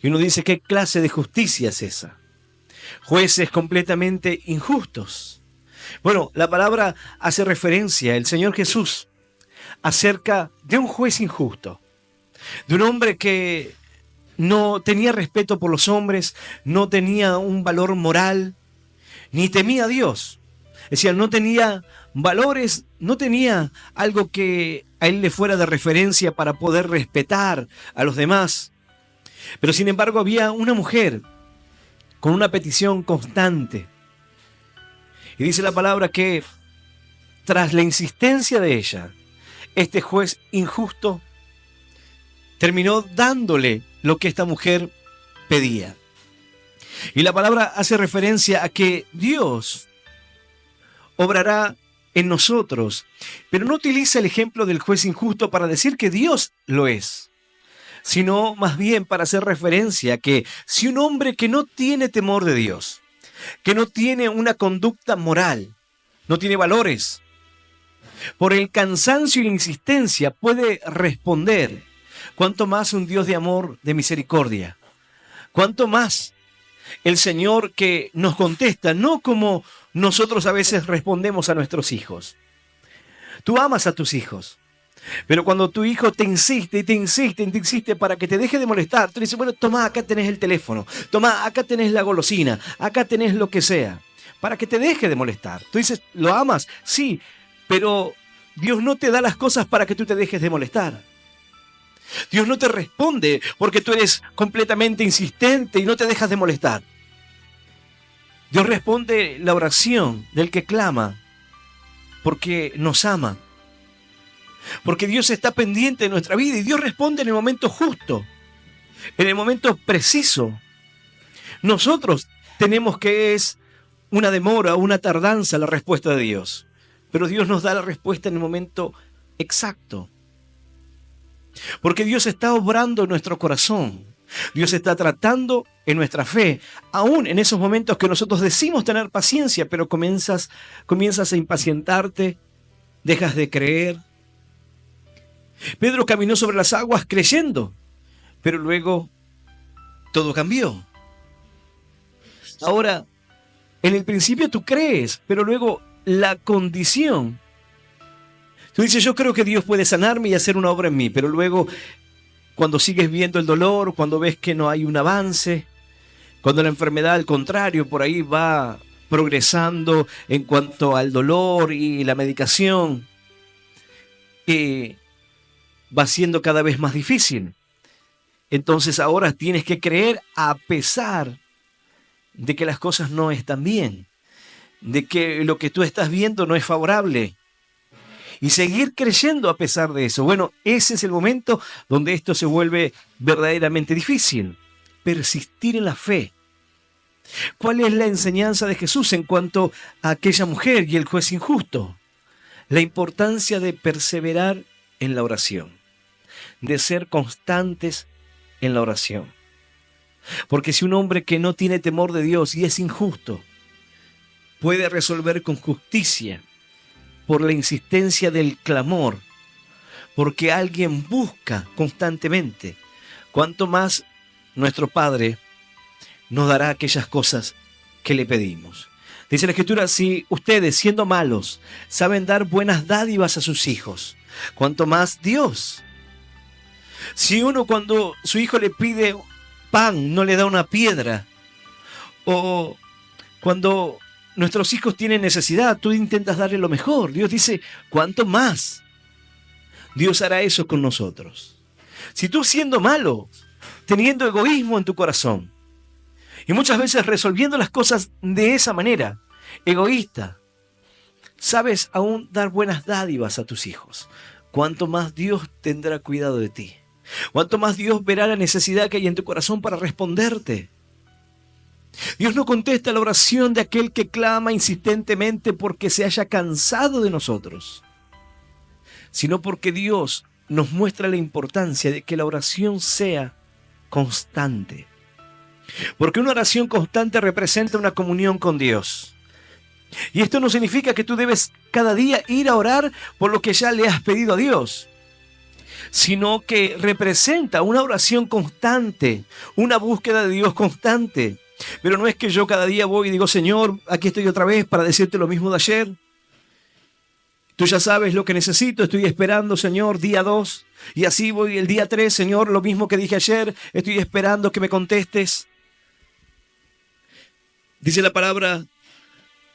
Y uno dice, ¿qué clase de justicia es esa? Jueces completamente injustos. Bueno, la palabra hace referencia, el Señor Jesús, acerca de un juez injusto, de un hombre que no tenía respeto por los hombres, no tenía un valor moral, ni temía a Dios. Es decir, no tenía valores, no tenía algo que a él le fuera de referencia para poder respetar a los demás. Pero sin embargo había una mujer con una petición constante. Y dice la palabra que tras la insistencia de ella, este juez injusto terminó dándole lo que esta mujer pedía. Y la palabra hace referencia a que Dios obrará en nosotros, pero no utiliza el ejemplo del juez injusto para decir que Dios lo es, sino más bien para hacer referencia a que si un hombre que no tiene temor de Dios, que no tiene una conducta moral, no tiene valores, por el cansancio y la insistencia puede responder, cuánto más un Dios de amor, de misericordia, cuánto más el Señor que nos contesta, no como nosotros a veces respondemos a nuestros hijos. Tú amas a tus hijos, pero cuando tu hijo te insiste y te insiste y te insiste para que te deje de molestar, tú le dices, bueno, toma, acá tenés el teléfono, toma, acá tenés la golosina, acá tenés lo que sea, para que te deje de molestar. Tú dices, ¿lo amas? Sí, pero Dios no te da las cosas para que tú te dejes de molestar. Dios no te responde porque tú eres completamente insistente y no te dejas de molestar. Dios responde la oración del que clama porque nos ama. Porque Dios está pendiente de nuestra vida y Dios responde en el momento justo, en el momento preciso. Nosotros tenemos que es una demora, una tardanza la respuesta de Dios. Pero Dios nos da la respuesta en el momento exacto. Porque Dios está obrando en nuestro corazón. Dios está tratando en nuestra fe. Aún en esos momentos que nosotros decimos tener paciencia, pero comienzas a impacientarte, dejas de creer. Pedro caminó sobre las aguas creyendo, pero luego todo cambió. Ahora, en el principio tú crees, pero luego la condición. Tú dices, yo creo que Dios puede sanarme y hacer una obra en mí, pero luego cuando sigues viendo el dolor, cuando ves que no hay un avance, cuando la enfermedad al contrario por ahí va progresando en cuanto al dolor y la medicación, va siendo cada vez más difícil. Entonces ahora tienes que creer a pesar de que las cosas no están bien, de que lo que tú estás viendo no es favorable. Y seguir creyendo a pesar de eso. Bueno, ese es el momento donde esto se vuelve verdaderamente difícil. Persistir en la fe. ¿Cuál es la enseñanza de Jesús en cuanto a aquella mujer y el juez injusto? La importancia de perseverar en la oración, de ser constantes en la oración. Porque si un hombre que no tiene temor de Dios y es injusto, puede resolver con justicia, por la insistencia del clamor, porque alguien busca constantemente, cuanto más nuestro Padre nos dará aquellas cosas que le pedimos. Dice la Escritura, si ustedes, siendo malos, saben dar buenas dádivas a sus hijos, cuanto más Dios. Si uno cuando su hijo le pide pan no le da una piedra, o cuando nuestros hijos tienen necesidad, tú intentas darle lo mejor. Dios dice, ¿cuánto más? Dios hará eso con nosotros. Si tú siendo malo, teniendo egoísmo en tu corazón, y muchas veces resolviendo las cosas de esa manera, egoísta, sabes aún dar buenas dádivas a tus hijos, cuánto más Dios tendrá cuidado de ti. Cuánto más Dios verá la necesidad que hay en tu corazón para responderte. Dios no contesta la oración de aquel que clama insistentemente porque se haya cansado de nosotros, sino porque Dios nos muestra la importancia de que la oración sea constante. Porque una oración constante representa una comunión con Dios. Y esto no significa que tú debes cada día ir a orar por lo que ya le has pedido a Dios. sino que representa una oración constante, una búsqueda de Dios constante. Pero no es que yo cada día voy y digo, Señor, aquí estoy otra vez para decirte lo mismo de ayer. Tú ya sabes lo que necesito, estoy esperando, Señor, día 2. Y así voy el día 3, Señor, lo mismo que dije ayer, estoy esperando que me contestes. Dice la palabra,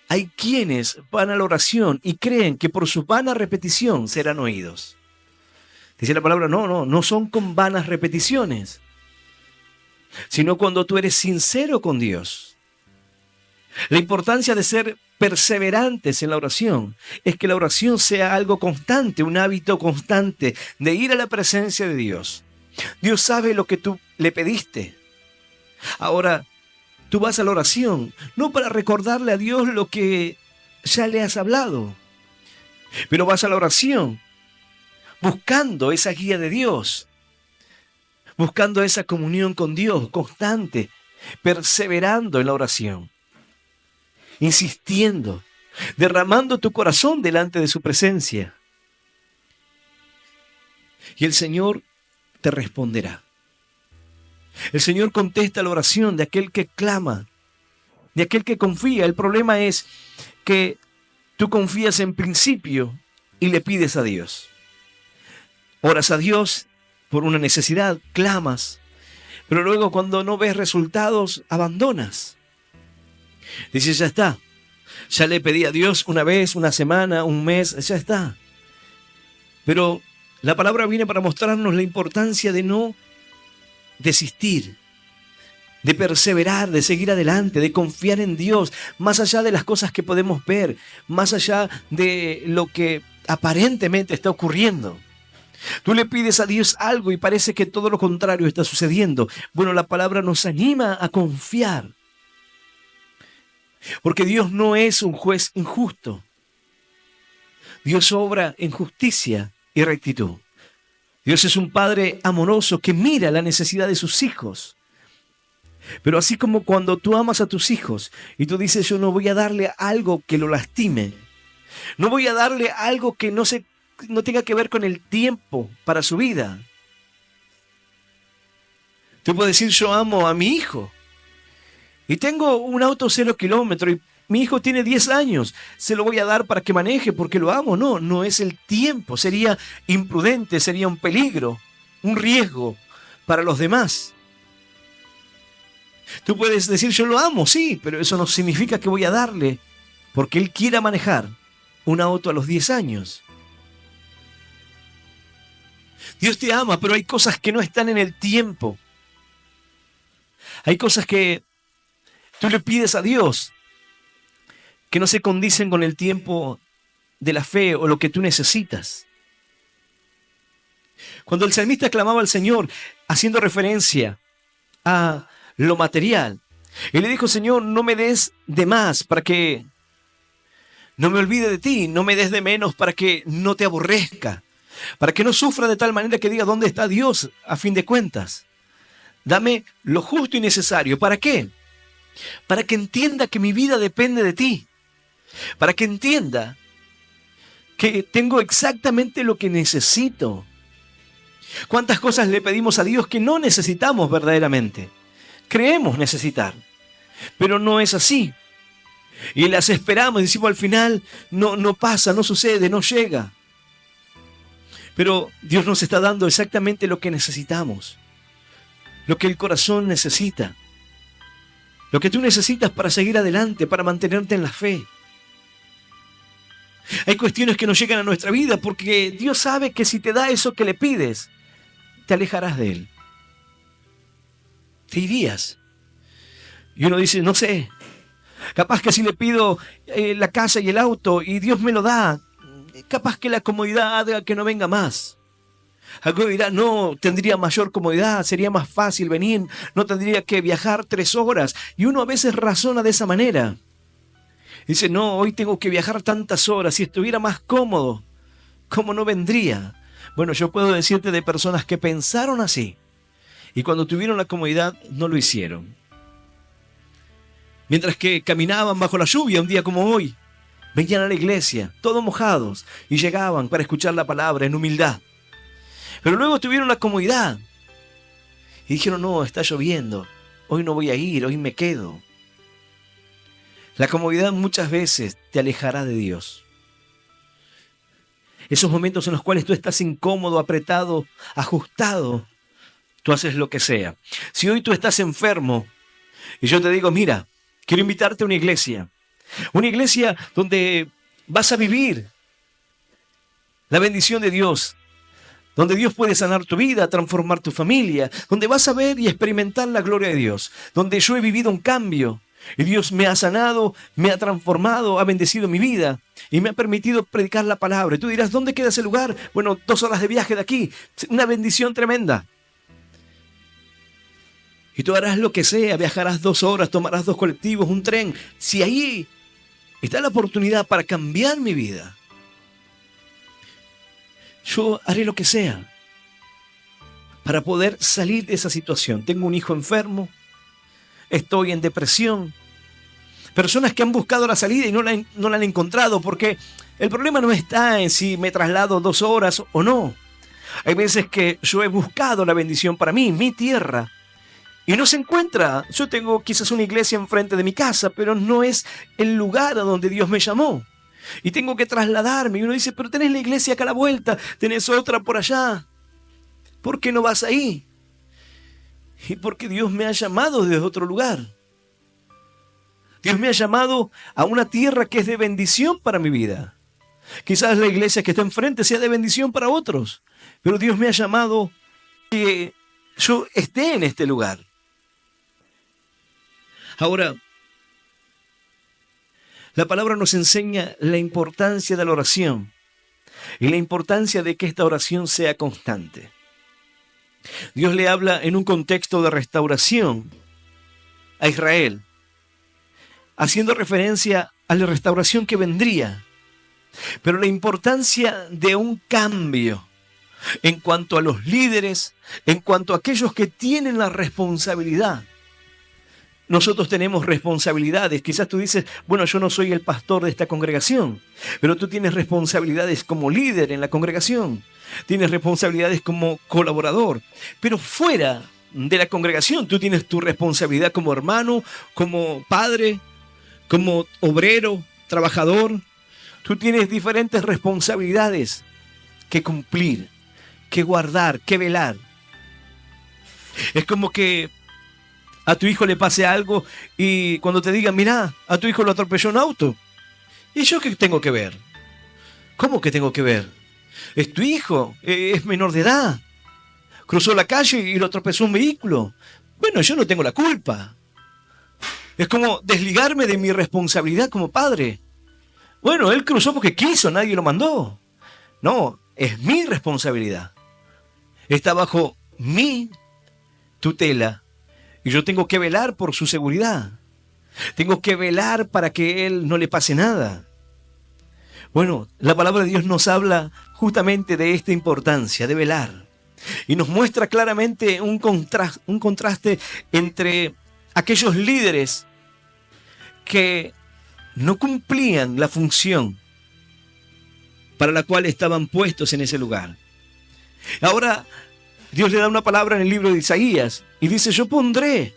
hay quienes van a la oración y creen que por su vana repetición serán oídos. Dice la palabra, no son con vanas repeticiones, sino cuando tú eres sincero con Dios. La importancia de ser perseverantes en la oración es que la oración sea algo constante, un hábito constante de ir a la presencia de Dios. Dios sabe lo que tú le pediste. Ahora, tú vas a la oración no para recordarle a Dios lo que ya le has hablado, pero vas a la oración buscando esa guía de Dios, buscando esa comunión con Dios constante, perseverando en la oración, insistiendo, derramando tu corazón delante de su presencia. Y el Señor te responderá. El Señor contesta la oración de aquel que clama, de aquel que confía. El problema es que tú confías en principio y le pides a Dios. Oras a Dios por una necesidad, clamas, pero luego cuando no ves resultados, abandonas. Dices, ya está, ya le pedí a Dios una vez, una semana, un mes, ya está. Pero la palabra viene para mostrarnos la importancia de no desistir, de perseverar, de seguir adelante, de confiar en Dios, más allá de las cosas que podemos ver, más allá de lo que aparentemente está ocurriendo. Tú le pides a Dios algo y parece que todo lo contrario está sucediendo. Bueno, la palabra nos anima a confiar, porque Dios no es un juez injusto. Dios obra en justicia y rectitud. Dios es un Padre amoroso que mira la necesidad de sus hijos. Pero así como cuando tú amas a tus hijos y tú dices, yo no voy a darle algo que lo lastime, no voy a darle algo que no tenga que ver con el tiempo para su vida. Tú puedes decir, yo amo a mi hijo y tengo un auto 0 kilómetros y mi hijo tiene 10 años, se lo voy a dar para que maneje porque lo amo. No es el tiempo, sería imprudente, sería un peligro, un riesgo para los demás. Tú puedes decir, yo lo amo, sí, pero eso no significa que voy a darle porque él quiera manejar un auto a los 10 años. Dios te ama, pero hay cosas que no están en el tiempo. Hay cosas que tú le pides a Dios que no se condicen con el tiempo de la fe o lo que tú necesitas. Cuando el salmista clamaba al Señor, haciendo referencia a lo material, él le dijo, Señor, no me des de más para que no me olvide de ti, no me des de menos para que no te aborrezca, para que no sufra de tal manera que diga, ¿dónde está Dios a fin de cuentas? Dame lo justo y necesario. ¿Para qué? Para que entienda que mi vida depende de ti. Para que entienda que tengo exactamente lo que necesito. ¿Cuántas cosas le pedimos a Dios que no necesitamos verdaderamente? Creemos necesitar, pero no es así. Y las esperamos y decimos al final, no pasa, no sucede, no llega. Pero Dios nos está dando exactamente lo que necesitamos, lo que el corazón necesita, lo que tú necesitas para seguir adelante, para mantenerte en la fe. Hay cuestiones que no llegan a nuestra vida porque Dios sabe que si te da eso que le pides, te alejarás de Él. Te irías. Y uno dice, no sé, capaz que si le pido la casa y el auto y Dios me lo da, capaz que la comodidad haga que no venga más. Alguno dirá, no, tendría mayor comodidad, sería más fácil venir, no tendría que viajar 3 horas. Y uno a veces razona de esa manera. Dice, no, hoy tengo que viajar tantas horas, si estuviera más cómodo, ¿cómo no vendría? Bueno, yo puedo decirte de personas que pensaron así y cuando tuvieron la comodidad no lo hicieron. Mientras que caminaban bajo la lluvia un día como hoy, venían a la iglesia, todos mojados, y llegaban para escuchar la palabra en humildad. Pero luego tuvieron la comodidad y dijeron, no, está lloviendo, hoy no voy a ir, hoy me quedo. La comodidad muchas veces te alejará de Dios. Esos momentos en los cuales tú estás incómodo, apretado, ajustado, tú haces lo que sea. Si hoy tú estás enfermo y yo te digo, mira, quiero invitarte a una iglesia donde vas a vivir la bendición de Dios, donde Dios puede sanar tu vida, transformar tu familia, donde vas a ver y experimentar la gloria de Dios, donde yo he vivido un cambio y Dios me ha sanado, me ha transformado, ha bendecido mi vida y me ha permitido predicar la palabra. Y tú dirás, ¿dónde queda ese lugar? Bueno, 2 horas de viaje de aquí, una bendición tremenda. Y tú harás lo que sea, viajarás 2 horas, tomarás 2 colectivos, un tren. Si ahí está la oportunidad para cambiar mi vida, yo haré lo que sea para poder salir de esa situación. Tengo un hijo enfermo, estoy en depresión. Personas que han buscado la salida y no la han encontrado, porque el problema no está en si me traslado 2 horas o no. Hay veces que yo he buscado la bendición para mí, mi tierra, y no se encuentra. Yo tengo quizás una iglesia enfrente de mi casa, pero no es el lugar a donde Dios me llamó. Y tengo que trasladarme. Y uno dice, pero tenés la iglesia acá a la vuelta, tenés otra por allá. ¿Por qué no vas ahí? Y porque Dios me ha llamado desde otro lugar. Dios me ha llamado a una tierra que es de bendición para mi vida. Quizás la iglesia que está enfrente sea de bendición para otros, pero Dios me ha llamado que yo esté en este lugar. Ahora, la palabra nos enseña la importancia de la oración y la importancia de que esta oración sea constante. Dios le habla en un contexto de restauración a Israel, haciendo referencia a la restauración que vendría, pero la importancia de un cambio en cuanto a los líderes, en cuanto a aquellos que tienen la responsabilidad. Nosotros tenemos responsabilidades. Quizás tú dices, bueno, yo no soy el pastor de esta congregación, pero tú tienes responsabilidades como líder en la congregación. Tienes responsabilidades como colaborador. Pero fuera de la congregación, tú tienes tu responsabilidad como hermano, como padre, como obrero, trabajador. Tú tienes diferentes responsabilidades que cumplir, que guardar, que velar. Es como que a tu hijo le pase algo y cuando te digan, mira, a tu hijo lo atropelló un auto. ¿Y yo qué tengo que ver? ¿Cómo que tengo que ver? Es tu hijo, es menor de edad. Cruzó la calle y lo atropelló un vehículo. Bueno, yo no tengo la culpa. Es como desligarme de mi responsabilidad como padre. Bueno, él cruzó porque quiso, nadie lo mandó. No, es mi responsabilidad. Está bajo mi tutela. Y yo tengo que velar por su seguridad. Tengo que velar para que él no le pase nada. Bueno, la palabra de Dios nos habla justamente de esta importancia, de velar. Y nos muestra claramente un contraste entre aquellos líderes que no cumplían la función para la cual estaban puestos en ese lugar. Ahora, Dios le da una palabra en el libro de Isaías y dice, yo pondré.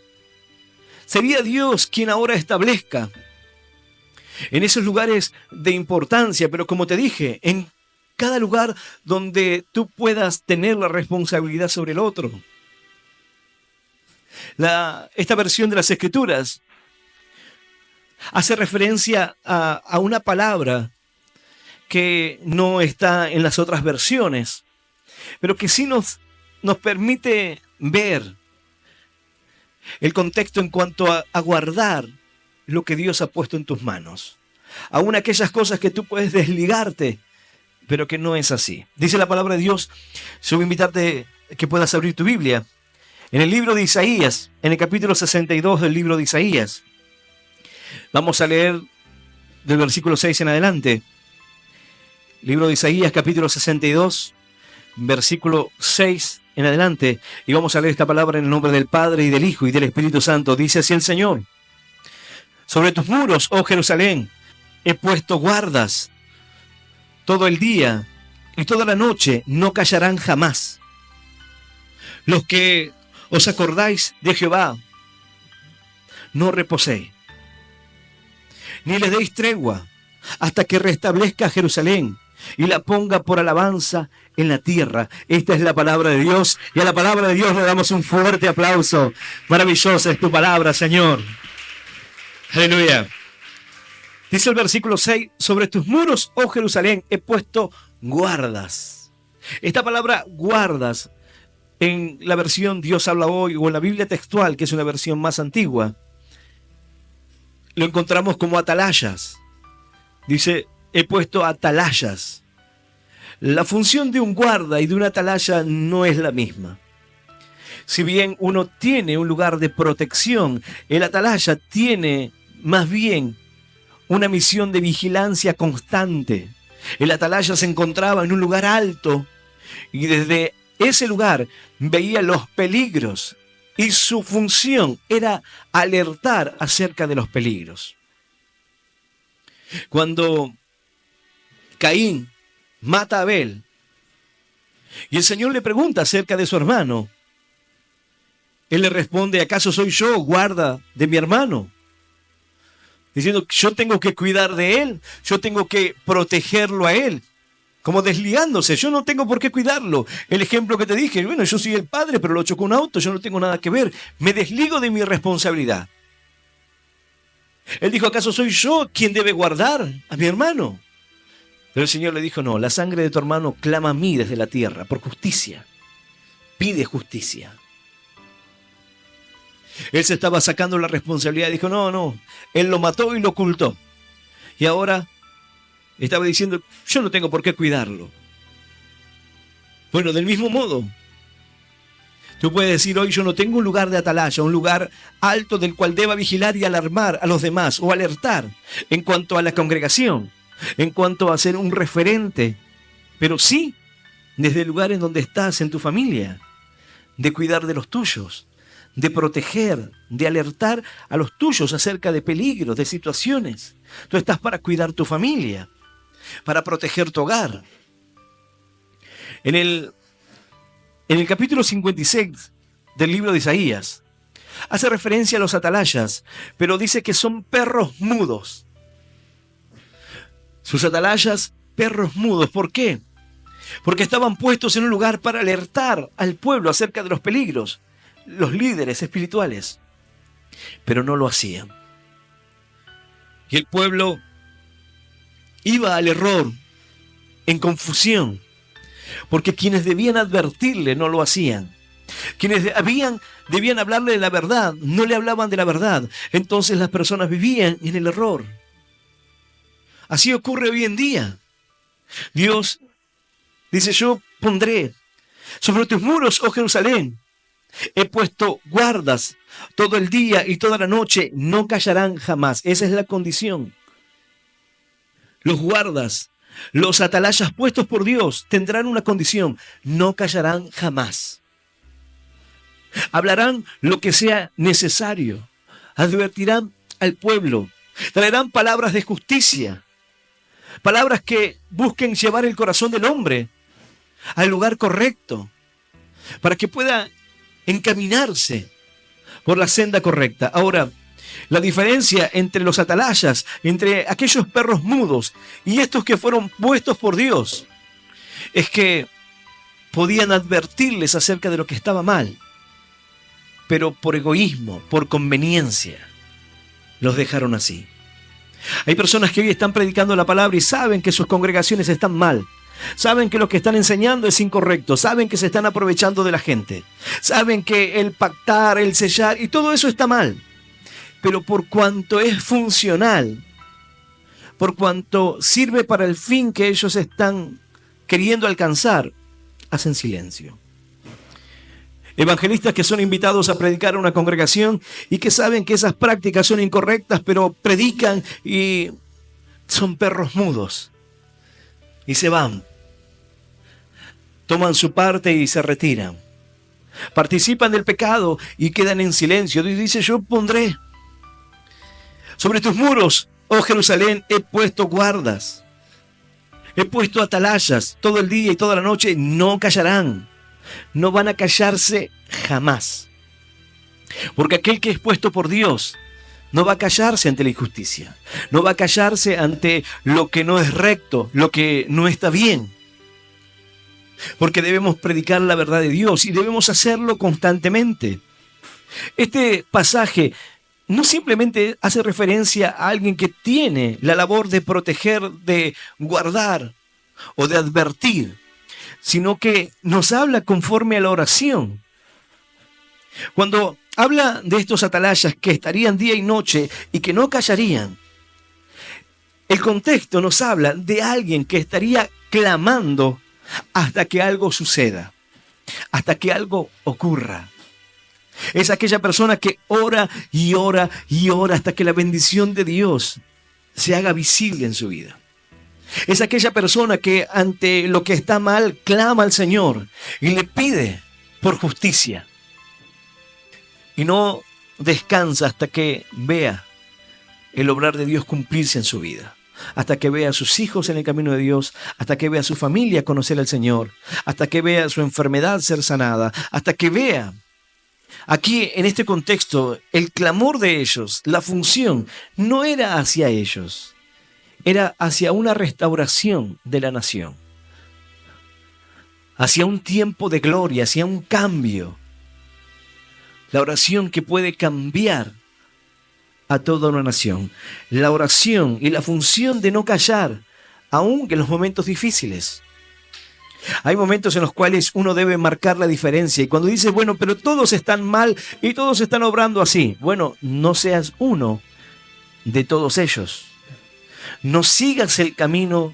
Sería Dios quien ahora establezca en esos lugares de importancia, pero como te dije, en cada lugar donde tú puedas tener la responsabilidad sobre el otro. Esta versión de las Escrituras hace referencia a una palabra que no está en las otras versiones, pero que sí nos permite ver el contexto en cuanto a guardar lo que Dios ha puesto en tus manos. Aún aquellas cosas que tú puedes desligarte, pero que no es así. Dice la palabra de Dios, yo voy a invitarte que puedas abrir tu Biblia. En el libro de Isaías, en el capítulo 62 del libro de Isaías, vamos a leer del versículo 6 en adelante. Libro de Isaías, capítulo 62, versículo 6 en adelante. Y vamos a leer esta palabra en el nombre del Padre, y del Hijo, y del Espíritu Santo. Dice así el Señor. Sobre tus muros, oh Jerusalén, he puesto guardas todo el día y toda la noche, no callarán jamás. Los que os acordáis de Jehová, no reposéis, ni le deis tregua, hasta que restablezca Jerusalén y la ponga por alabanza en la tierra. Esta es la palabra de Dios, y a la palabra de Dios le damos un fuerte aplauso. Maravillosa es tu palabra, Señor. Aleluya. Dice el versículo 6, sobre tus muros, oh Jerusalén, he puesto guardas. Esta palabra guardas, en la versión Dios habla hoy, o en la Biblia textual, que es una versión más antigua, lo encontramos como atalayas. Dice, he puesto atalayas. La función de un guarda y de una atalaya no es la misma. Si bien uno tiene un lugar de protección, el atalaya tiene más bien una misión de vigilancia constante. El atalaya se encontraba en un lugar alto y desde ese lugar veía los peligros y su función era alertar acerca de los peligros. Cuando Caín mata a Abel y el Señor le pregunta acerca de su hermano, él le responde, ¿acaso soy yo guarda de mi hermano? Diciendo, yo tengo que cuidar de él, yo tengo que protegerlo a él, como desligándose, yo no tengo por qué cuidarlo. El ejemplo que te dije, bueno, yo soy el padre, pero lo chocó un auto, yo no tengo nada que ver, me desligo de mi responsabilidad. Él dijo, ¿acaso soy yo quien debe guardar a mi hermano? Pero el Señor le dijo, no, la sangre de tu hermano clama a mí desde la tierra, por justicia, pide justicia. Él se estaba sacando la responsabilidad, dijo, no, él lo mató y lo ocultó. Y ahora estaba diciendo, yo no tengo por qué cuidarlo. Bueno, del mismo modo, tú puedes decir hoy, yo no tengo un lugar de atalaya, un lugar alto del cual deba vigilar y alarmar a los demás, o alertar en cuanto a la congregación, en cuanto a ser un referente, pero sí, desde el lugar en donde estás, en tu familia, de cuidar de los tuyos, de proteger, de alertar a los tuyos acerca de peligros, de situaciones. Tú estás para cuidar tu familia, para proteger tu hogar. En el capítulo 56 del libro de Isaías, hace referencia a los atalayas, pero dice que son perros mudos. Sus atalayas, perros mudos. ¿Por qué? Porque estaban puestos en un lugar para alertar al pueblo acerca de los peligros, los líderes espirituales, pero no lo hacían. Y el pueblo iba al error, en confusión, porque quienes debían advertirle no lo hacían. Quienes debían hablarle de la verdad, no le hablaban de la verdad. Entonces las personas vivían en el error. Así ocurre hoy en día. Dios dice, yo pondré sobre tus muros, oh Jerusalén, he puesto guardas todo el día y toda la noche, no callarán jamás. Esa es la condición. Los guardas, los atalayas puestos por Dios tendrán una condición, no callarán jamás. Hablarán lo que sea necesario, advertirán al pueblo, traerán palabras de justicia, palabras que busquen llevar el corazón del hombre al lugar correcto, para que pueda encaminarse por la senda correcta. Ahora, la diferencia entre los atalayas, entre aquellos perros mudos y estos que fueron puestos por Dios, es que podían advertirles acerca de lo que estaba mal, pero por egoísmo, por conveniencia, los dejaron así. Hay personas que hoy están predicando la palabra y saben que sus congregaciones están mal. Saben que lo que están enseñando es incorrecto, saben que se están aprovechando de la gente, saben que el pactar, el sellar y todo eso está mal, pero por cuanto es funcional, por cuanto sirve para el fin que ellos están queriendo alcanzar, hacen silencio. Evangelistas que son invitados a predicar a una congregación y que saben que esas prácticas son incorrectas, pero predican y son perros mudos. Y se van, toman su parte y se retiran. Participan del pecado y quedan en silencio. Dios dice, yo pondré sobre tus muros, oh Jerusalén, he puesto guardas. He puesto atalayas todo el día y toda la noche, no callarán. no van a callarse jamás. Porque aquel que es puesto por Dios no va a callarse ante la injusticia, no va a callarse ante lo que no es recto, lo que no está bien. Porque debemos predicar la verdad de Dios y debemos hacerlo constantemente. Este pasaje no simplemente hace referencia a alguien que tiene la labor de proteger, de guardar o de advertir, sino que nos habla conforme a la oración. Cuando habla de estos atalayas que estarían día y noche y que no callarían, el contexto nos habla de alguien que estaría clamando hasta que algo suceda, hasta que algo ocurra. Es aquella persona que ora y ora y ora hasta que la bendición de Dios se haga visible en su vida. Es aquella persona que ante lo que está mal clama al Señor y le pide por justicia. Y no descansa hasta que vea el obrar de Dios cumplirse en su vida. Hasta que vea a sus hijos en el camino de Dios, hasta que vea a su familia conocer al Señor, hasta que vea su enfermedad ser sanada, hasta que vea. Aquí, en este contexto, el clamor de ellos, la función, no era hacia ellos, era hacia una restauración de la nación, hacia un tiempo de gloria, hacia un cambio. La oración que puede cambiar a toda una nación. La oración y la función de no callar, aun en los momentos difíciles. Hay momentos en los cuales uno debe marcar la diferencia. Y cuando dice, bueno, pero todos están mal y todos están obrando así. Bueno, no seas uno de todos ellos. No sigas el camino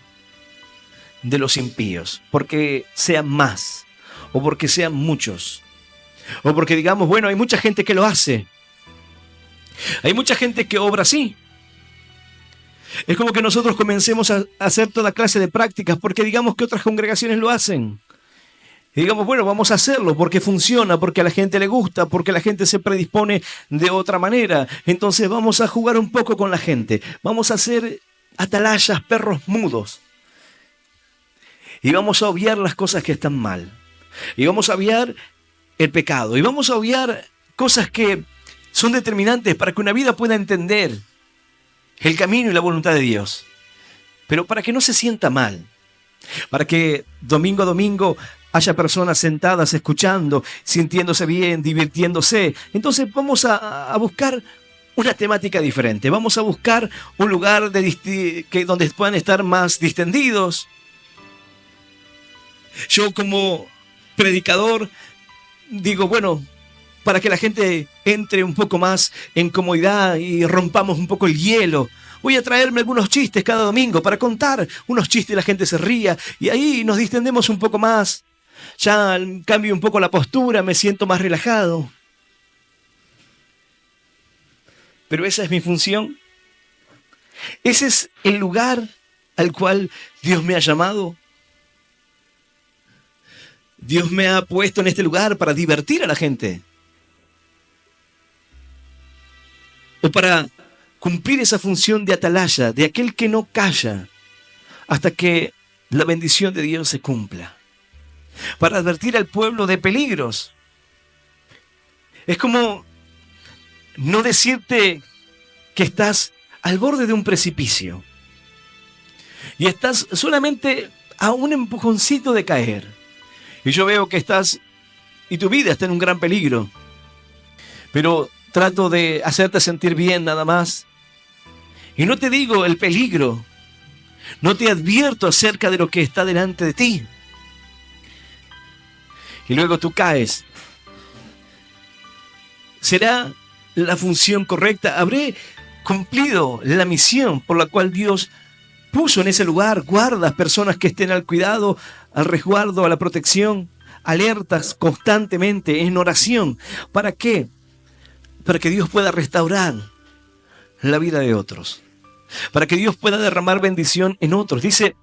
de los impíos, porque sean más, o porque sean muchos. O porque digamos, bueno, hay mucha gente que lo hace. Hay mucha gente que obra así. Es como que nosotros comencemos a hacer toda clase de prácticas porque digamos que otras congregaciones lo hacen. Y digamos, bueno, vamos a hacerlo porque funciona, porque a la gente le gusta, porque la gente se predispone de otra manera. Entonces vamos a jugar un poco con la gente. Vamos a hacer atalayas, perros mudos. Y vamos a obviar las cosas que están mal. Y vamos a obviar el pecado. Y vamos a obviar cosas que son determinantes para que una vida pueda entender el camino y la voluntad de Dios. Pero para que no se sienta mal. Para que domingo a domingo haya personas sentadas escuchando, sintiéndose bien, divirtiéndose. Entonces vamos a buscar una temática diferente. Vamos a buscar un lugar donde puedan estar más distendidos. Yo como predicador digo, bueno, para que la gente entre un poco más en comodidad y rompamos un poco el hielo, voy a traerme algunos chistes cada domingo para contar unos chistes y la gente se ría y ahí nos distendemos un poco más. Ya cambio un poco la postura, me siento más relajado. Pero esa es mi función. Ese es el lugar al cual Dios me ha llamado. Dios me ha puesto en este lugar para divertir a la gente. O para cumplir esa función de atalaya, de aquel que no calla hasta que la bendición de Dios se cumpla. Para advertir al pueblo de peligros. Es como no decirte que estás al borde de un precipicio y estás solamente a un empujoncito de caer. Y yo veo que estás y tu vida está en un gran peligro. Pero trato de hacerte sentir bien nada más. Y no te digo el peligro. No te advierto acerca de lo que está delante de ti. Y luego tú caes. ¿Será la función correcta? ¿Habré cumplido la misión por la cual Dios puso en ese lugar guardas, personas que estén al cuidado, al resguardo, a la protección, alertas constantemente en oración? ¿Para qué? Para que Dios pueda restaurar la vida de otros. Para que Dios pueda derramar bendición en otros. Dice,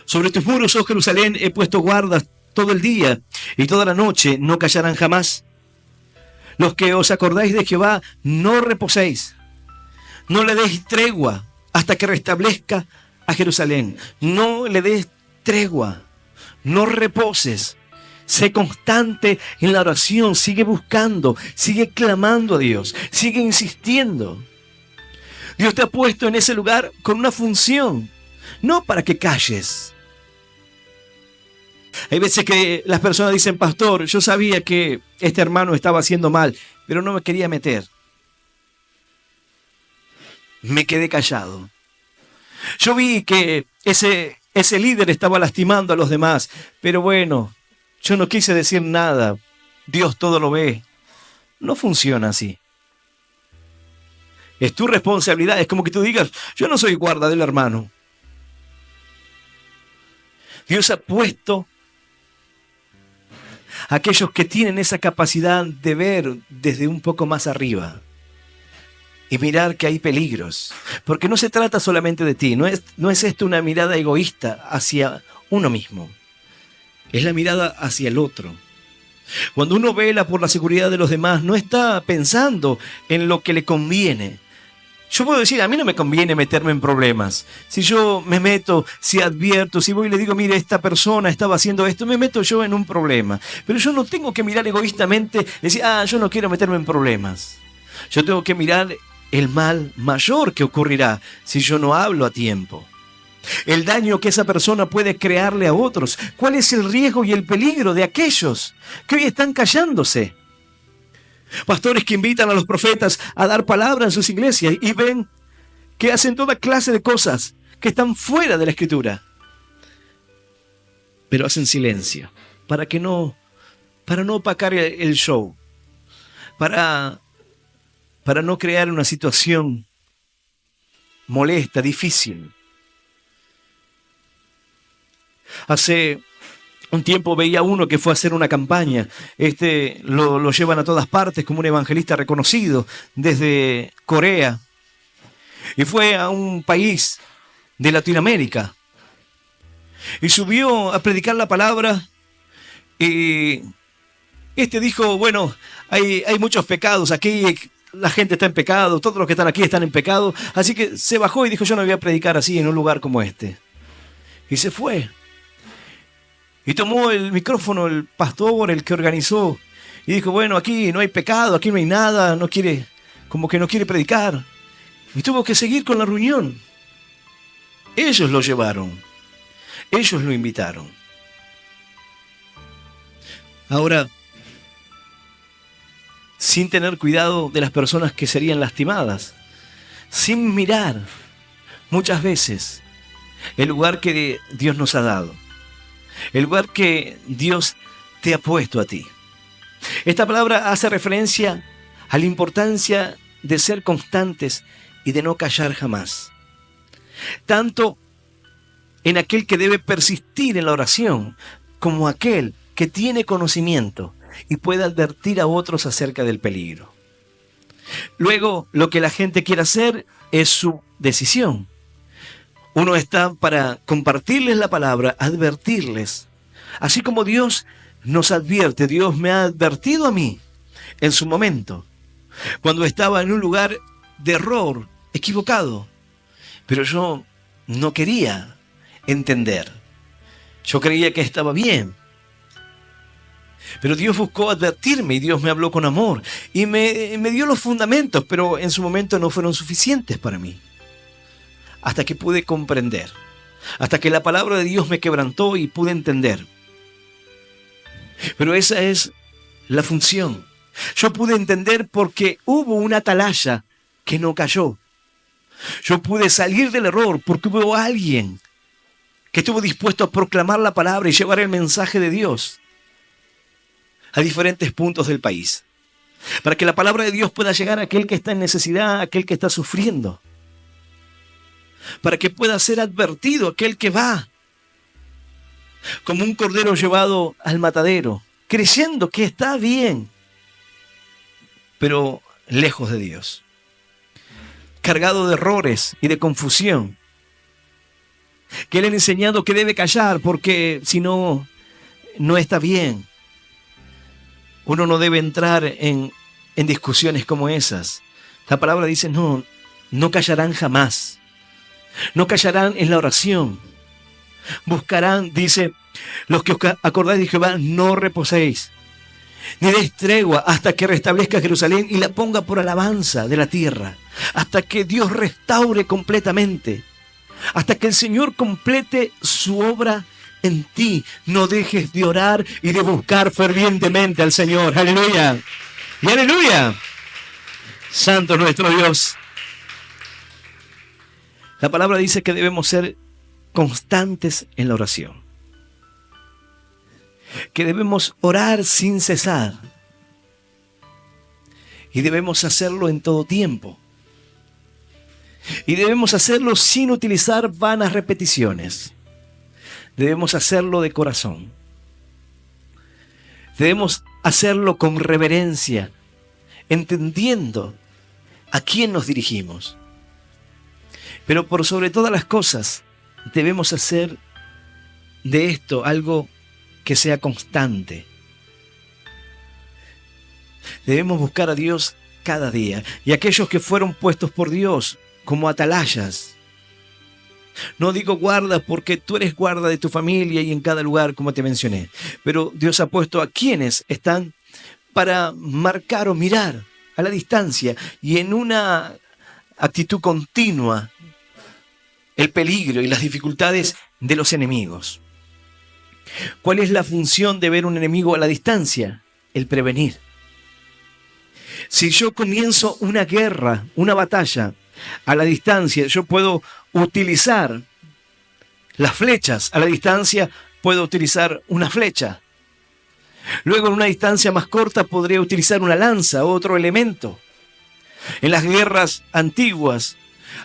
sobre tus muros, oh Jerusalén, he puesto guardas todo el día y toda la noche, no callarán jamás. Los que os acordáis de Jehová, no reposéis. No le deis tregua hasta que restablezca a Jerusalén. No le des tregua. No reposes. Sé constante en la oración. Sigue buscando, sigue clamando a Dios, sigue insistiendo. Dios te ha puesto en ese lugar con una función, no para que calles. Hay veces que las personas dicen, pastor, yo sabía que este hermano estaba haciendo mal, pero no me quería meter. Me quedé callado. Yo vi que ese líder estaba lastimando a los demás, pero bueno, yo no quise decir nada. Dios todo lo ve. No funciona así. Es tu responsabilidad. Es como que tú digas, yo no soy guarda del hermano. Dios ha puesto a aquellos que tienen esa capacidad de ver desde un poco más arriba y mirar que hay peligros. Porque no se trata solamente de ti. No es esto una mirada egoísta hacia uno mismo. Es la mirada hacia el otro. Cuando uno vela por la seguridad de los demás, no está pensando en lo que le conviene. Yo puedo decir, a mí no me conviene meterme en problemas. Si yo me meto, si advierto, si voy y le digo, mire, esta persona estaba haciendo esto, me meto yo en un problema. Pero yo no tengo que mirar egoístamente, decir, yo no quiero meterme en problemas. Yo tengo que mirar el mal mayor que ocurrirá si yo no hablo a tiempo. El daño que esa persona puede crearle a otros. ¿Cuál es el riesgo y el peligro de aquellos que hoy están callándose? Pastores que invitan a los profetas a dar palabra en sus iglesias y ven que hacen toda clase de cosas que están fuera de la Escritura. Pero hacen silencio para no opacar el show, para no crear una situación molesta, difícil. Hace un tiempo veía uno que fue a hacer una campaña. Lo llevan a todas partes como un evangelista reconocido desde Corea. Y fue a un país de Latinoamérica. Y subió a predicar la palabra. Y dijo, bueno, hay muchos pecados aquí. La gente está en pecado. Todos los que están aquí están en pecado. Así que se bajó y dijo, yo no voy a predicar así en un lugar como este. Y se fue. Y tomó el micrófono el pastor, el que organizó, y dijo, bueno, aquí no hay pecado, aquí no hay nada, como que no quiere predicar. Y tuvo que seguir con la reunión. Ellos lo llevaron, ellos lo invitaron. Ahora, sin tener cuidado de las personas que serían lastimadas, sin mirar muchas veces el lugar que Dios nos ha dado. El lugar que Dios te ha puesto a ti. Esta palabra hace referencia a la importancia de ser constantes y de no callar jamás. Tanto en aquel que debe persistir en la oración, como aquel que tiene conocimiento y puede advertir a otros acerca del peligro. Luego, lo que la gente quiere hacer es su decisión. Uno está para compartirles la palabra, advertirles. Así como Dios nos advierte, Dios me ha advertido a mí en su momento, cuando estaba en un lugar de error, equivocado. Pero yo no quería entender. Yo creía que estaba bien. Pero Dios buscó advertirme y Dios me habló con amor. Y me dio los fundamentos, pero en su momento no fueron suficientes para mí. Hasta que pude comprender, hasta que la palabra de Dios me quebrantó y pude entender. Pero esa es la función. Yo pude entender porque hubo una atalaya que no cayó. Yo pude salir del error porque hubo alguien que estuvo dispuesto a proclamar la palabra y llevar el mensaje de Dios a diferentes puntos del país. Para que la palabra de Dios pueda llegar a aquel que está en necesidad, a aquel que está sufriendo. Para que pueda ser advertido aquel que va como un cordero llevado al matadero, creyendo que está bien, pero lejos de Dios, cargado de errores y de confusión, que le han enseñado que debe callar porque si no, no está bien. Uno no debe entrar en discusiones como esas. La palabra dice, no callarán jamás. No callarán en la oración. Buscarán, dice, Los que os acordáis de Jehová, no reposéis, ni deis tregua hasta que restablezca Jerusalén y la ponga por alabanza de la tierra, hasta que Dios restaure completamente, hasta que el Señor complete su obra en ti. No dejes de orar y de buscar fervientemente al Señor. Aleluya. Y aleluya. Santo es nuestro Dios. La palabra dice que debemos ser constantes en la oración, que debemos orar sin cesar y debemos hacerlo en todo tiempo. Y debemos hacerlo sin utilizar vanas repeticiones. Debemos hacerlo de corazón. Debemos hacerlo con reverencia, entendiendo a quién nos dirigimos. Pero por sobre todas las cosas, debemos hacer de esto algo que sea constante. Debemos buscar a Dios cada día. Y aquellos que fueron puestos por Dios como atalayas. No digo guarda porque tú eres guarda de tu familia y en cada lugar, como te mencioné. Pero Dios ha puesto a quienes están para marcar o mirar a la distancia y en una actitud continua el peligro y las dificultades de los enemigos. ¿Cuál es la función de ver un enemigo a la distancia? El prevenir. Si yo comienzo una guerra, una batalla a la distancia, yo puedo utilizar las flechas. A la distancia puedo utilizar una flecha. Luego en una distancia más corta podría utilizar una lanza o otro elemento. En las guerras antiguas,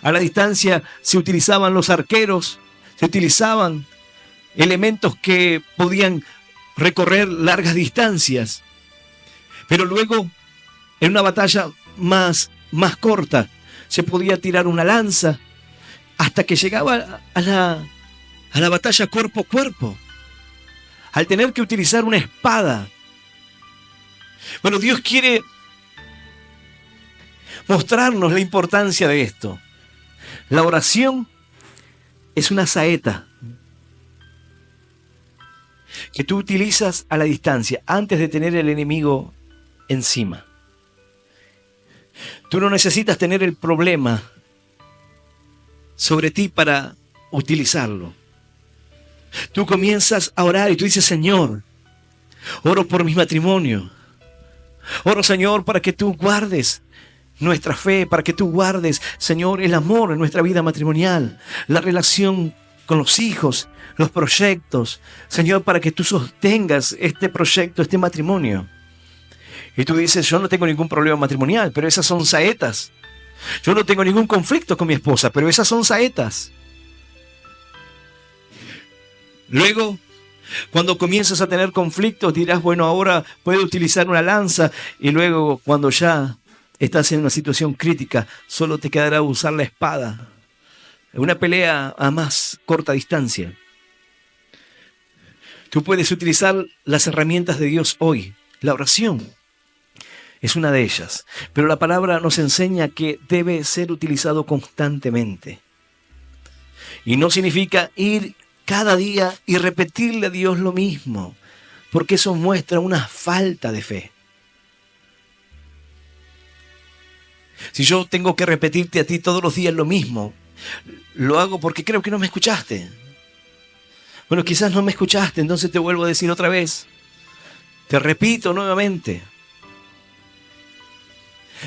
a la distancia se utilizaban los arqueros, se utilizaban elementos que podían recorrer largas distancias. Pero luego, en una batalla más corta, se podía tirar una lanza hasta que llegaba a la batalla cuerpo a cuerpo, al tener que utilizar una espada. Bueno, Dios quiere mostrarnos la importancia de esto. La oración es una saeta que tú utilizas a la distancia antes de tener el enemigo encima. Tú no necesitas tener el problema sobre ti para utilizarlo. Tú comienzas a orar y tú dices: Señor, oro por mi matrimonio. Oro, Señor, para que tú guardes nuestra fe, para que tú guardes, Señor, el amor en nuestra vida matrimonial, la relación con los hijos, los proyectos. Señor, para que tú sostengas este proyecto, este matrimonio. Y tú dices: yo no tengo ningún problema matrimonial, pero esas son saetas. Yo no tengo ningún conflicto con mi esposa, pero esas son saetas. Luego, cuando comienzas a tener conflictos, dirás: bueno, ahora puedo utilizar una lanza. Y luego, cuando ya estás en una situación crítica, solo te quedará usar la espada. Una pelea a más corta distancia. Tú puedes utilizar las herramientas de Dios hoy. La oración es una de ellas. Pero la palabra nos enseña que debe ser utilizado constantemente. Y no significa ir cada día y repetirle a Dios lo mismo, porque eso muestra una falta de fe. Si yo tengo que repetirte a ti todos los días lo mismo, lo hago porque creo que no me escuchaste. Bueno, quizás no me escuchaste, entonces te vuelvo a decir otra vez. Te repito nuevamente.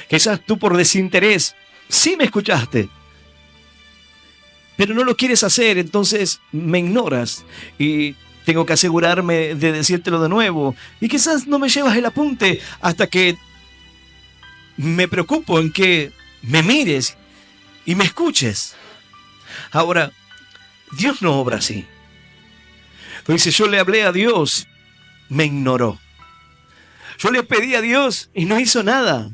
Quizás tú por desinterés sí me escuchaste, pero no lo quieres hacer, entonces me ignoras y tengo que asegurarme de decírtelo de nuevo. Y quizás no me llevas el apunte hasta que me preocupo en que me mires y me escuches. Ahora, Dios no obra así. Porque si yo le hablé a Dios, me ignoró. Yo le pedí a Dios y no hizo nada.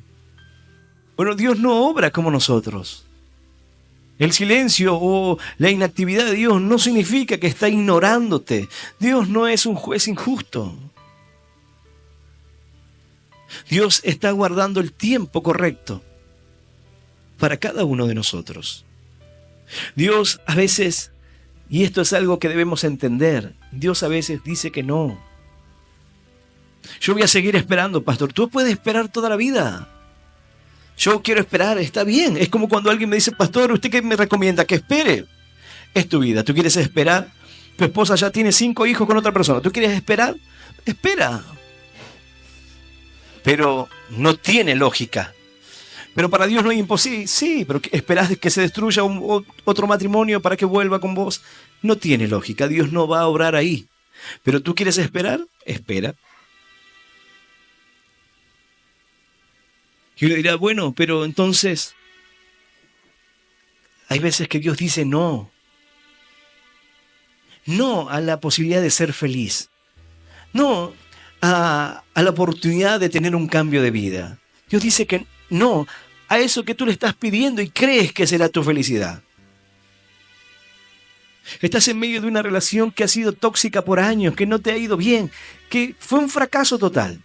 Bueno, Dios no obra como nosotros. El silencio o la inactividad de Dios no significa que está ignorándote. Dios no es un juez injusto. Dios está guardando el tiempo correcto para cada uno de nosotros. Dios a veces Y esto es algo que debemos entender. Dios a veces dice que no. Yo voy a seguir esperando, pastor. Tú puedes esperar toda la vida. Yo quiero esperar, está bien. Es como cuando alguien me dice, pastor, ¿usted qué me recomienda? Que espere. Es tu vida. ¿Tú quieres esperar? Tu esposa ya tiene 5 hijos con otra persona. ¿Tú quieres esperar? Espera. Pero no tiene lógica. Pero para Dios no es imposible. Sí, pero ¿esperás que se destruya otro matrimonio para que vuelva con vos? No tiene lógica. Dios no va a obrar ahí. Pero ¿tú quieres esperar? Espera. Y uno dirá, bueno, pero entonces hay veces que Dios dice no. No a la posibilidad de ser feliz. No a la oportunidad de tener un cambio de vida. Dios dice que no a eso que tú le estás pidiendo y crees que será tu felicidad. Estás en medio de una relación que ha sido tóxica por años, que no te ha ido bien, que fue un fracaso total.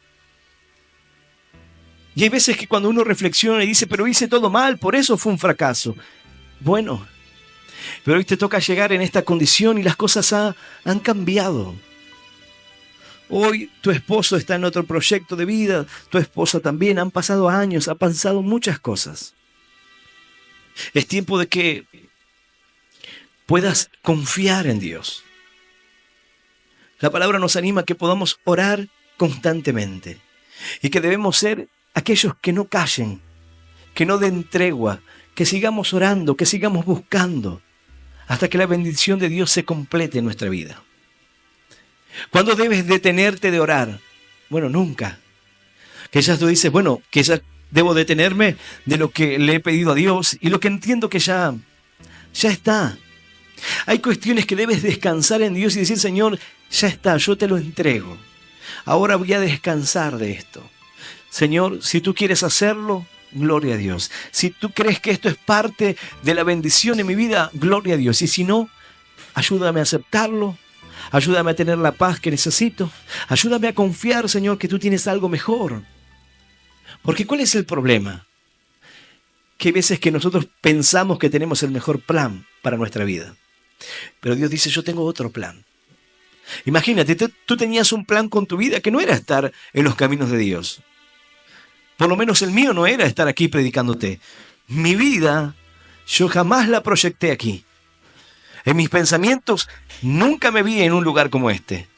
Y hay veces que cuando uno reflexiona y dice, pero hice todo mal, por eso fue un fracaso. Bueno, pero hoy te toca llegar en esta condición y las cosas han cambiado. Hoy tu esposo está en otro proyecto de vida, tu esposa también, han pasado años, han pasado muchas cosas. Es tiempo de que puedas confiar en Dios. La palabra nos anima a que podamos orar constantemente y que debemos ser aquellos que no callen, que no den tregua, que sigamos orando, que sigamos buscando hasta que la bendición de Dios se complete en nuestra vida. ¿Cuándo debes detenerte de orar? Bueno, nunca. Quizás tú dices, bueno, quizás debo detenerme de lo que le he pedido a Dios y lo que entiendo que ya está. Hay cuestiones que debes descansar en Dios y decir, Señor, ya está, yo te lo entrego. Ahora voy a descansar de esto. Señor, si tú quieres hacerlo, gloria a Dios. Si tú crees que esto es parte de la bendición en mi vida, gloria a Dios. Y si no, ayúdame a aceptarlo. Ayúdame a tener la paz que necesito. Ayúdame a confiar, Señor, que tú tienes algo mejor. Porque ¿cuál es el problema? Que hay veces que nosotros pensamos que tenemos el mejor plan para nuestra vida. Pero Dios dice, yo tengo otro plan. Imagínate, tú tenías un plan con tu vida que no era estar en los caminos de Dios. Por lo menos el mío no era estar aquí predicándote. Mi vida, yo jamás la proyecté aquí. En mis pensamientos nunca me vi en un lugar como este.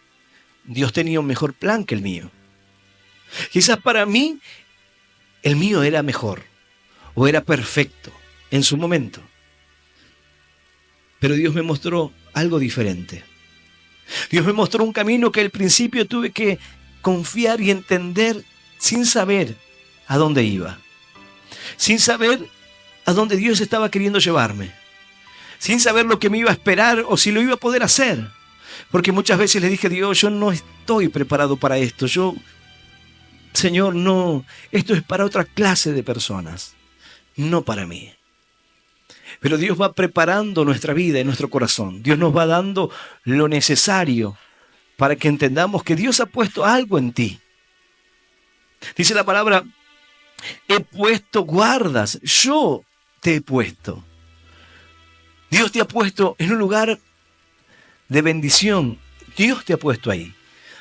Dios tenía un mejor plan que el mío. Quizás para mí, el mío era mejor o era perfecto en su momento. Pero Dios me mostró algo diferente. Dios me mostró un camino que al principio tuve que confiar y entender sin saber a dónde iba. Sin saber a dónde Dios estaba queriendo llevarme. Sin saber lo que me iba a esperar o si lo iba a poder hacer. Porque muchas veces le dije a Dios, yo no estoy preparado para esto. Señor, no, esto es para otra clase de personas, no para mí. Pero Dios va preparando nuestra vida y nuestro corazón. Dios nos va dando lo necesario para que entendamos que Dios ha puesto algo en ti. Dice la palabra, he puesto guardas, yo te he puesto. Dios te ha puesto en un lugar de bendición. Dios te ha puesto ahí.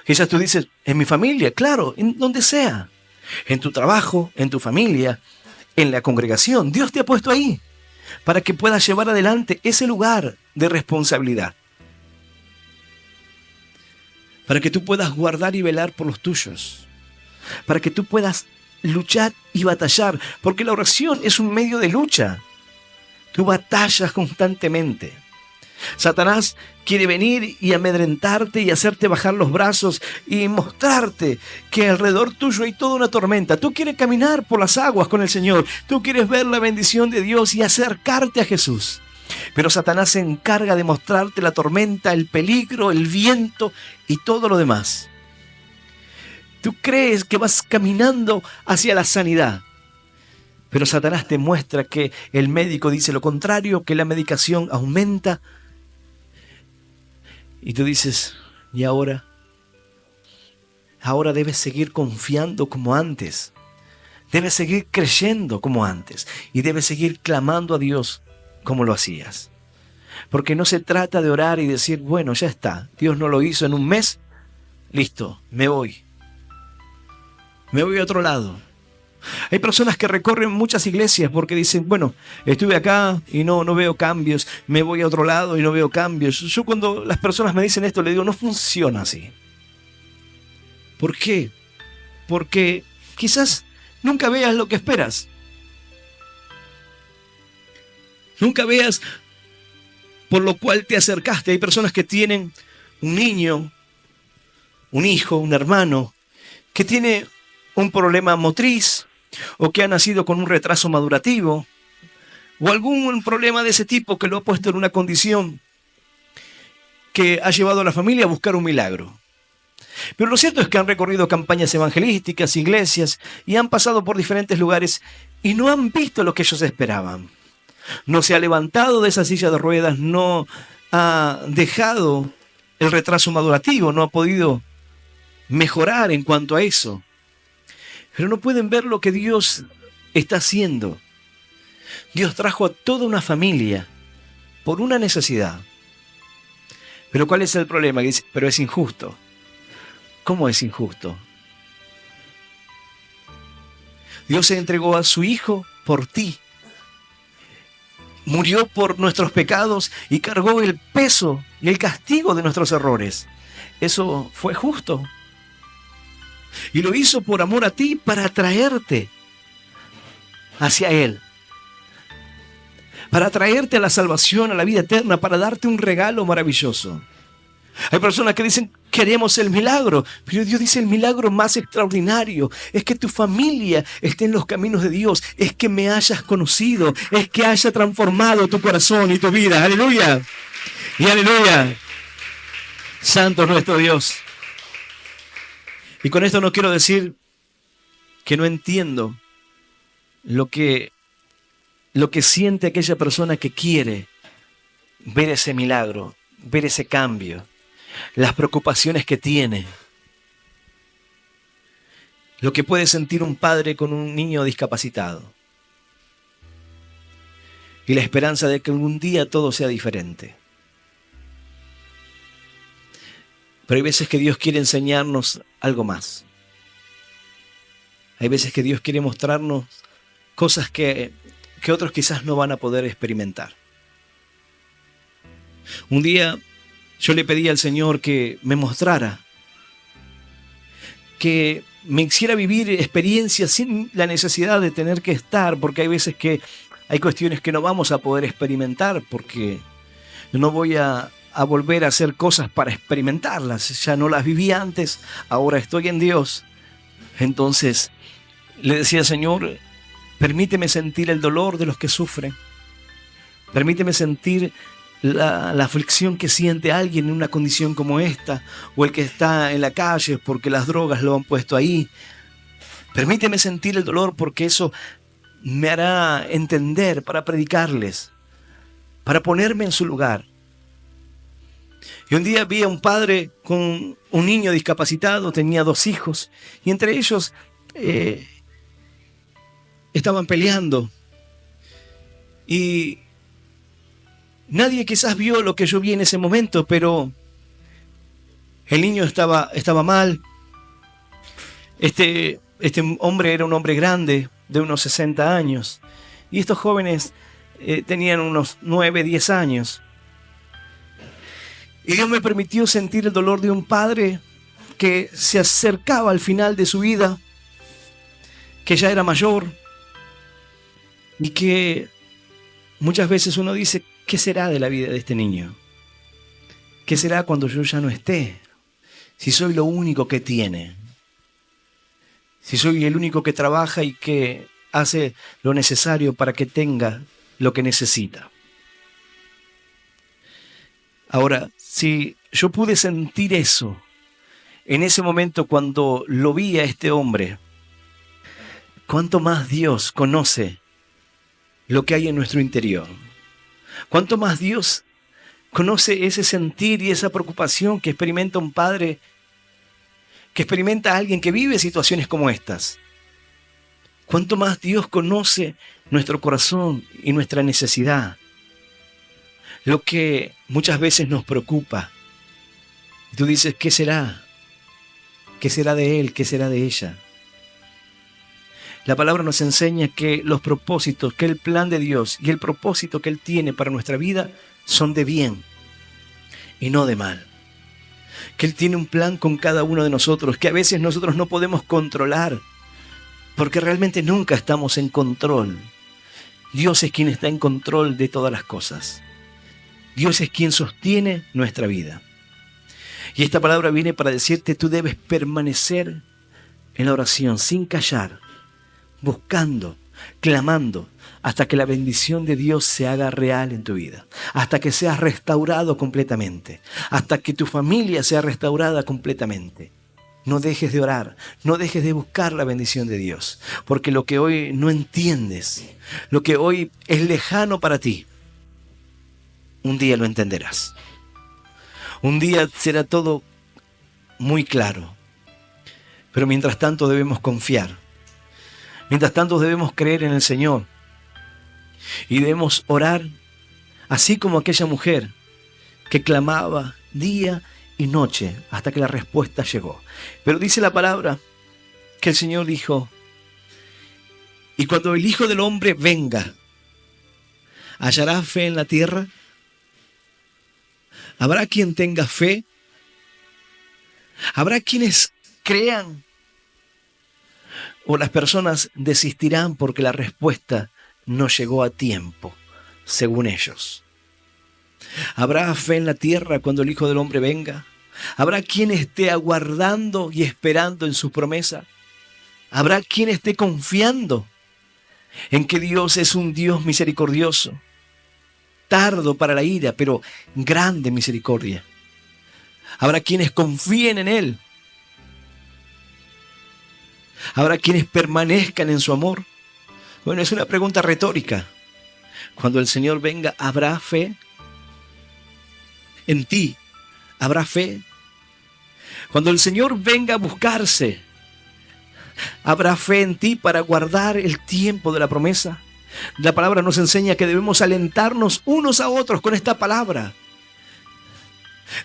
Quizás tú dices, en mi familia, claro, en donde sea. En tu trabajo, en tu familia, en la congregación. Dios te ha puesto ahí para que puedas llevar adelante ese lugar de responsabilidad. Para que tú puedas guardar y velar por los tuyos. Para que tú puedas luchar y batallar. Porque la oración es un medio de lucha. Tú batallas constantemente. Satanás quiere venir y amedrentarte y hacerte bajar los brazos y mostrarte que alrededor tuyo hay toda una tormenta. Tú quieres caminar por las aguas con el Señor. Tú quieres ver la bendición de Dios y acercarte a Jesús. Pero Satanás se encarga de mostrarte la tormenta, el peligro, el viento y todo lo demás. Tú crees que vas caminando hacia la sanidad. Pero Satanás te muestra que el médico dice lo contrario, que la medicación aumenta. Y tú dices, ¿y ahora? Ahora debes seguir confiando como antes. Debes seguir creyendo como antes. Y debes seguir clamando a Dios como lo hacías. Porque no se trata de orar y decir, bueno, ya está, Dios no lo hizo en un mes, listo, me voy a otro lado. Hay personas que recorren muchas iglesias porque dicen, bueno, estuve acá y no veo cambios, me voy a otro lado y no veo cambios. Yo cuando las personas me dicen esto, les digo, no funciona así. ¿Por qué? Porque quizás nunca veas lo que esperas. Nunca veas por lo cual te acercaste. Hay personas que tienen un niño, un hijo, un hermano, que tiene un problema motriz, o que ha nacido con un retraso madurativo, o algún problema de ese tipo que lo ha puesto en una condición que ha llevado a la familia a buscar un milagro. Pero lo cierto es que han recorrido campañas evangelísticas, iglesias, y han pasado por diferentes lugares y no han visto lo que ellos esperaban. No se ha levantado de esa silla de ruedas, no ha dejado el retraso madurativo, no ha podido mejorar en cuanto a eso. Pero no pueden ver lo que Dios está haciendo. Dios trajo a toda una familia por una necesidad. Pero ¿cuál es el problema? Dice, pero es injusto. ¿Cómo es injusto? Dios se entregó a su Hijo por ti. Murió por nuestros pecados y cargó el peso y el castigo de nuestros errores. ¿Eso fue justo? Y lo hizo por amor a ti, para atraerte hacia Él. Para atraerte a la salvación, a la vida eterna, para darte un regalo maravilloso. Hay personas que dicen, queremos el milagro. Pero Dios dice, el milagro más extraordinario es que tu familia esté en los caminos de Dios. Es que me hayas conocido. Es que haya transformado tu corazón y tu vida. ¡Aleluya! Y aleluya. Santo es nuestro Dios. Y con esto no quiero decir que no entiendo lo que siente aquella persona que quiere ver ese milagro, ver ese cambio, las preocupaciones que tiene, lo que puede sentir un padre con un niño discapacitado y la esperanza de que algún día todo sea diferente. Pero hay veces que Dios quiere enseñarnos algo más. Hay veces que Dios quiere mostrarnos cosas que otros quizás no van a poder experimentar. Un día yo le pedí al Señor que me mostrara, que me hiciera vivir experiencias sin la necesidad de tener que estar, porque hay veces que hay cuestiones que no vamos a poder experimentar, porque no voy a volver a hacer cosas para experimentarlas. Ya no las viví antes, ahora estoy en Dios. Entonces le decía, Señor, permíteme sentir el dolor de los que sufren. Permíteme sentir la aflicción que siente alguien en una condición como esta, o el que está en la calle porque las drogas lo han puesto ahí. Permíteme sentir el dolor, porque eso me hará entender para predicarles, para ponerme en su lugar. Y un día vi a un padre con un niño discapacitado, tenía 2 hijos, y entre ellos estaban peleando. Y nadie quizás vio lo que yo vi en ese momento, pero el niño estaba mal. Este hombre era un hombre grande, de unos 60 años, y estos jóvenes tenían unos 9, 10 años. Y Dios me permitió sentir el dolor de un padre que se acercaba al final de su vida, que ya era mayor, y que muchas veces uno dice, ¿qué será de la vida de este niño? ¿Qué será cuando yo ya no esté? Si soy lo único que tiene. Si soy el único que trabaja y que hace lo necesario para que tenga lo que necesita. Ahora, si yo pude sentir eso en ese momento cuando lo vi a este hombre, ¿cuánto más Dios conoce lo que hay en nuestro interior? ¿Cuánto más Dios conoce ese sentir y esa preocupación que experimenta un padre, que experimenta alguien que vive situaciones como estas? ¿Cuánto más Dios conoce nuestro corazón y nuestra necesidad? lo que muchas veces nos preocupa. Y tú dices, ¿qué será? ¿Qué será de él? ¿Qué será de ella? La palabra nos enseña que los propósitos, que el plan de Dios y el propósito que Él tiene para nuestra vida son de bien y no de mal. Que Él tiene un plan con cada uno de nosotros, que a veces nosotros no podemos controlar, porque realmente nunca estamos en control. Dios es quien está en control de todas las cosas. Dios es quien sostiene nuestra vida. Y esta palabra viene para decirte, tú debes permanecer en la oración sin callar, buscando, clamando, hasta que la bendición de Dios se haga real en tu vida, hasta que seas restaurado completamente, hasta que tu familia sea restaurada completamente. No dejes de orar, no dejes de buscar la bendición de Dios, porque lo que hoy no entiendes, lo que hoy es lejano para ti, un día lo entenderás. Un día será todo muy claro, pero mientras tanto debemos confiar. Mientras tanto debemos creer en el Señor y debemos orar así como aquella mujer que clamaba día y noche hasta que la respuesta llegó. Pero dice la palabra que el Señor dijo, y cuando el Hijo del Hombre venga, ¿hallará fe en la tierra? ¿Habrá quien tenga fe? ¿Habrá quienes crean? ¿O las personas desistirán porque la respuesta no llegó a tiempo, según ellos? ¿Habrá fe en la tierra cuando el Hijo del Hombre venga? ¿Habrá quien esté aguardando y esperando en su promesa? ¿Habrá quien esté confiando en que Dios es un Dios misericordioso, tardo para la ira, pero grande misericordia? ¿Habrá quienes confíen en Él? ¿Habrá quienes permanezcan en su amor? Bueno, es una pregunta retórica. Cuando el Señor venga, ¿habrá fe en ti? ¿Habrá fe? Cuando el Señor venga a buscarse, ¿habrá fe en ti para guardar el tiempo de la promesa? La palabra nos enseña que debemos alentarnos unos a otros con esta palabra.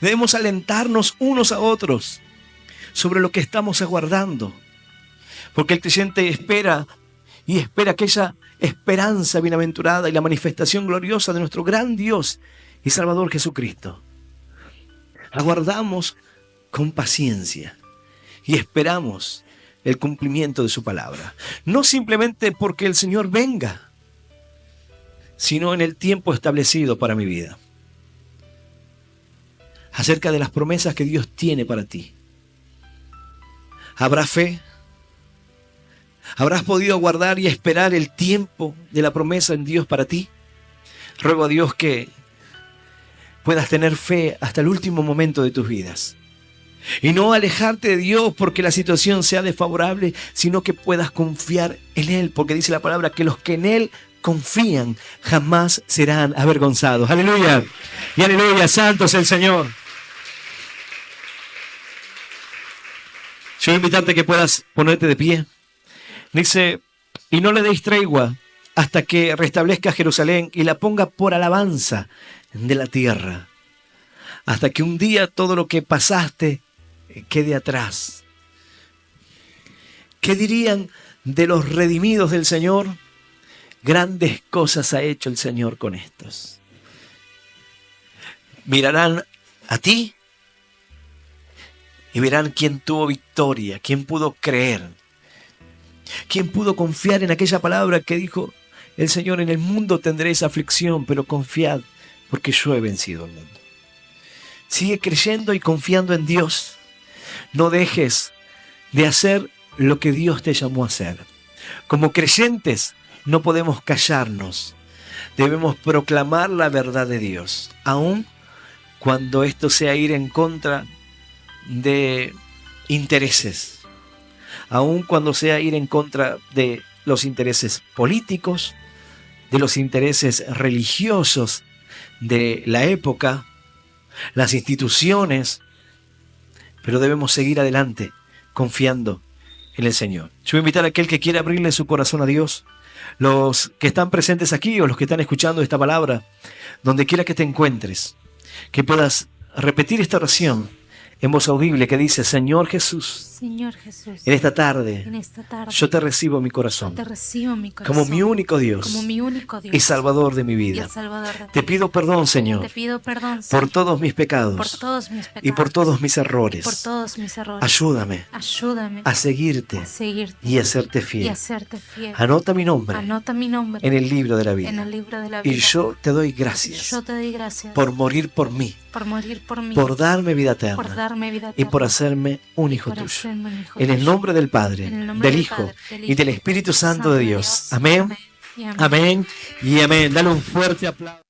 Debemos alentarnos unos a otros sobre lo que estamos aguardando. Porque el creyente espera y espera aquella esperanza bienaventurada y la manifestación gloriosa de nuestro gran Dios y Salvador Jesucristo. Aguardamos con paciencia y esperamos el cumplimiento de su palabra. No simplemente porque el Señor venga, sino en el tiempo establecido para mi vida. Acerca de las promesas que Dios tiene para ti. ¿Habrá fe? ¿Habrás podido aguardar y esperar el tiempo de la promesa en Dios para ti? Ruego a Dios que puedas tener fe hasta el último momento de tus vidas. Y no alejarte de Dios porque la situación sea desfavorable, sino que puedas confiar en Él. Porque dice la palabra que los que en Él confían jamás serán avergonzados. ¡Aleluya! Y aleluya, santo es el Señor. Yo voy a invitarte a que puedas ponerte de pie. Dice, y no le deis tregua hasta que restablezca Jerusalén y la ponga por alabanza de la tierra. Hasta que un día todo lo que pasaste quede atrás. ¿Qué dirían de los redimidos del Señor? Grandes cosas ha hecho el Señor con estos. Mirarán a ti y verán quién tuvo victoria, quién pudo creer. ¿Quién pudo confiar en aquella palabra que dijo el Señor? En el mundo tendréis aflicción, pero confiad, porque yo he vencido el mundo. Sigue creyendo y confiando en Dios. No dejes de hacer lo que Dios te llamó a hacer. Como creyentes no podemos callarnos. Debemos proclamar la verdad de Dios, aun cuando esto sea ir en contra de intereses. Aun cuando sea ir en contra de los intereses políticos, de los intereses religiosos de la época, las instituciones, pero debemos seguir adelante confiando en el Señor. Yo voy a invitar a aquel que quiera abrirle su corazón a Dios los que están presentes aquí o los que están escuchando esta palabra, donde quiera que te encuentres, que puedas repetir esta oración en voz audible que dice: Señor Jesús, Señor Jesús, en esta tarde yo te recibo en mi yo corazón te recibo en mi corazón como mi único Dios como mi único Dios y Salvador de mi y vida. el Salvador de Te mi pido perdón, vida. Señor, Te pido perdón, por Señor, todos mis por pecados todos mis pecados y por todos mis por errores. todos mis errores. Ayúdame Ayúdame a seguirte a seguirte y a serte y fiel. a serte fiel. Anota mi nombre Anota mi nombre en el libro de la en vida. el libro de la vida. Y yo te doy Y gracias yo te doy gracias por morir por mí, por morir por mí, por darme vida por eterna darme vida y por eterna, hacerme un hijo por tuyo. hacerme un hijo En el tuyo. nombre del Padre, En el nombre del del Hijo Padre, del y del Hijo, Espíritu Santo de Dios. Amén, y amén. amén y amén. Dale un fuerte aplauso.